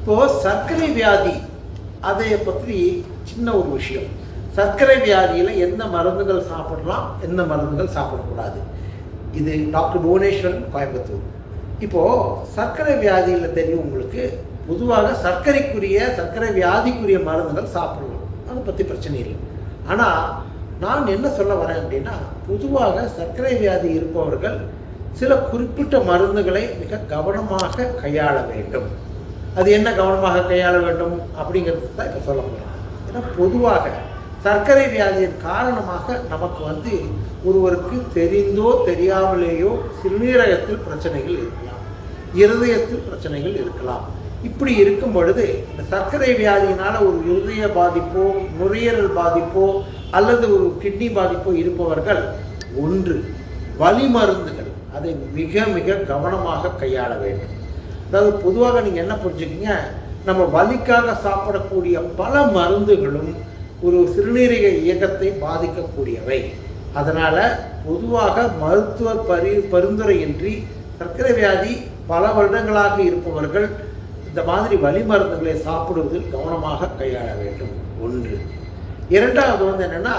இப்போது சர்க்கரை வியாதி அதை பற்றி சின்ன ஒரு விஷயம். சர்க்கரை வியாதியில் எந்த மருந்துகள் சாப்பிடலாம், எந்த மருந்துகள் சாப்பிடக்கூடாது. இது டாக்டர் புவனேஸ்வரன், கோயம்புத்தூர். இப்போது சர்க்கரை வியாதியில் தெரியும் உங்களுக்கு, பொதுவாக சர்க்கரை வியாதிக்குரிய மருந்துகள் சாப்பிடலாம், அதை பற்றி பிரச்சனை இல்லை. ஆனால் நான் என்ன சொல்ல வரேன் அப்படின்னா, பொதுவாக சர்க்கரை வியாதி இருப்பவர்கள் சில குறிப்பிட்ட மருந்துகளை மிக கவனமாக கையாள வேண்டும். அது என்ன கவனமாக கையாள வேண்டும் அப்படிங்கிறது தான் இப்போ சொல்ல போகிறேன். ஏன்னா பொதுவாக சர்க்கரை வியாதியின் காரணமாக நமக்கு ஒருவருக்கு தெரிந்தோ தெரியாமலேயோ சிறுநீரகத்தில் பிரச்சனைகள் இருக்கலாம், இருதயத்தில் பிரச்சனைகள் இருக்கலாம். இப்படி இருக்கும் பொழுது இந்த சர்க்கரை வியாதியினால் ஒரு இருதய பாதிப்போ, நுரையீரல் பாதிப்போ அல்லது ஒரு கிட்னி பாதிப்போ இருப்பவர்கள் ஒன்று வலி மருந்துகள் அதை மிக மிக கவனமாக கையாள வேண்டும். அதாவது பொதுவாக நீங்கள் என்ன புரிஞ்சுக்கிங்க, நம்ம வலிக்காக சாப்பிடக்கூடிய பல மருந்துகளும் ஒரு சிறுநீரக இயக்கத்தை பாதிக்கக்கூடியவை. அதனால் பொதுவாக மருத்துவ பரிந்துரையின்றி சர்க்கரை வியாதி பல வருடங்களாக இருப்பவர்கள் இந்த மாதிரி வலி மருந்துகளை சாப்பிடுவதில் கவனமாக கையாள வேண்டும். ஒன்று. இரண்டாவது என்னென்னா,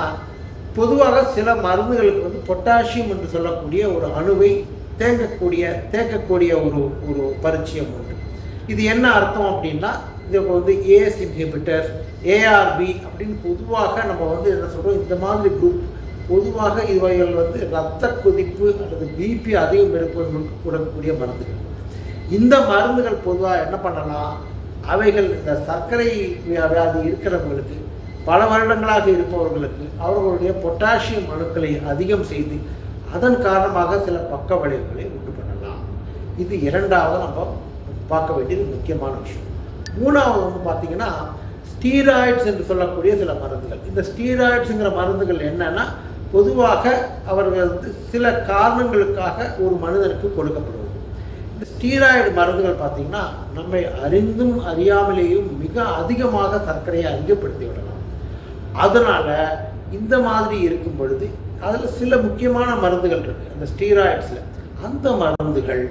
பொதுவாக சில மருந்துகளுக்கு பொட்டாசியம் என்று சொல்லக்கூடிய ஒரு அணுவை தேக்கக்கூடிய ஒரு பரிச்சயம் உண்டு. இது என்ன அர்த்தம் அப்படின்னா, இது ஏஎஸ் இன்ஹிபிட்டர், ஏஆர்பி அப்படின்னு பொதுவாக நம்ம என்ன சொல்கிறோம், இந்த மாதிரி குரூப் பொதுவாக இவைகள் இரத்த கொதிப்பு அல்லது பிபி அதிகம் இருப்பவர்களுக்கு கூடக்கூடிய மருந்துகள். இந்த மருந்துகள் பொதுவாக என்ன பண்ணலாம், அவைகள் இந்த சர்க்கரை வியாதி இருக்கிறவங்களுக்கு, பல வருடங்களாக இருப்பவர்களுக்கு அவர்களுடைய பொட்டாசியம் அணுக்களை அதிகம் செய்து அதன் காரணமாக சில பக்க விளைவுகளை உண்டு பண்ணலாம். இது இரண்டாவது நம்ம பார்க்க வேண்டியது முக்கியமான விஷயம். மூணாவது பார்த்தீங்கன்னா, ஸ்டீராய்ட்ஸ் என்று சொல்லக்கூடிய சில மருந்துகள். இந்த ஸ்டீராய்ட்ஸுங்கிற மருந்துகள் என்னன்னா, பொதுவாக அவர்கள் சில காரணங்களுக்காக ஒரு மனிதனுக்கு கொடுக்கப்படுவது. இந்த ஸ்டீராய்டு மருந்துகள் பார்த்தீங்கன்னா, நம்மை அறிந்தும் அறியாமலேயும் மிக அதிகமாக சர்க்கரையை அதிகப்படுத்தி விடலாம். அதனால் இந்த மாதிரி இருக்கும் பொழுது அதில் சில முக்கியமான மருந்துகள் இருக்குது அந்த ஸ்டீராய்ட்ஸில். அந்த மருந்துகள்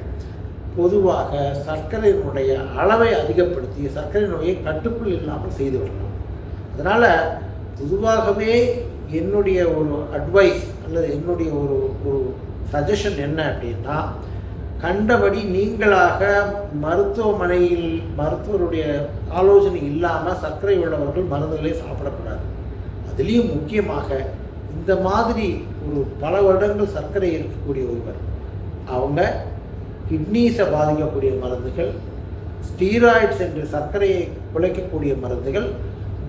பொதுவாக சர்க்கரையினுடைய அளவை அதிகப்படுத்தி சர்க்கரை நோயை கட்டுக்குள் இல்லாமல் செய்து விடலாம். அதனால் பொதுவாகவே என்னுடைய ஒரு அட்வைஸ் அல்லது என்னுடைய ஒரு சஜஷன் என்ன அப்படின்னா, கண்டபடி நீங்களாக மருத்துவமனையில் மருத்துவருடைய ஆலோசனை இல்லாமல் சர்க்கரை உள்ளவர்கள் மருந்துகளை சாப்பிடக்கூடாது. அதுலேயும் முக்கியமாக இந்த மாதிரி ஒரு பல வருடங்கள் சர்க்கரை இருக்கக்கூடிய ஒருவர், அவங்க கிட்னிஸை பாதிக்கக்கூடிய மருந்துகள், ஸ்டீராய்ட்ஸ் என்று சர்க்கரையை குலைக்கக்கூடிய மருந்துகள்,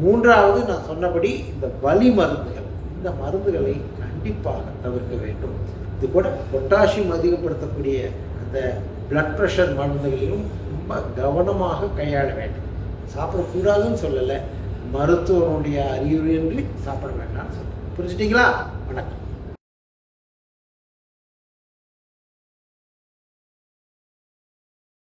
மூன்றாவது நான் சொன்னபடி இந்த வலி மருந்துகள், இந்த மருந்துகளை கண்டிப்பாக தவிர்க்க வேண்டும். இது கூட பொட்டாசியம் அதிகப்படுத்தக்கூடிய அந்த பிளட் ப்ரெஷர் மருந்துகளையும் ரொம்ப கவனமாக கையாள வேண்டும். சாப்பிடக்கூடாதுன்னு சொல்லலை, மருத்துவனுடைய அறிவுரையின்றி சாப்பிட வேண்டாம்னு சொல்லுங்கள். புரிஞ்சுட்டிங்களா? வணக்கம்.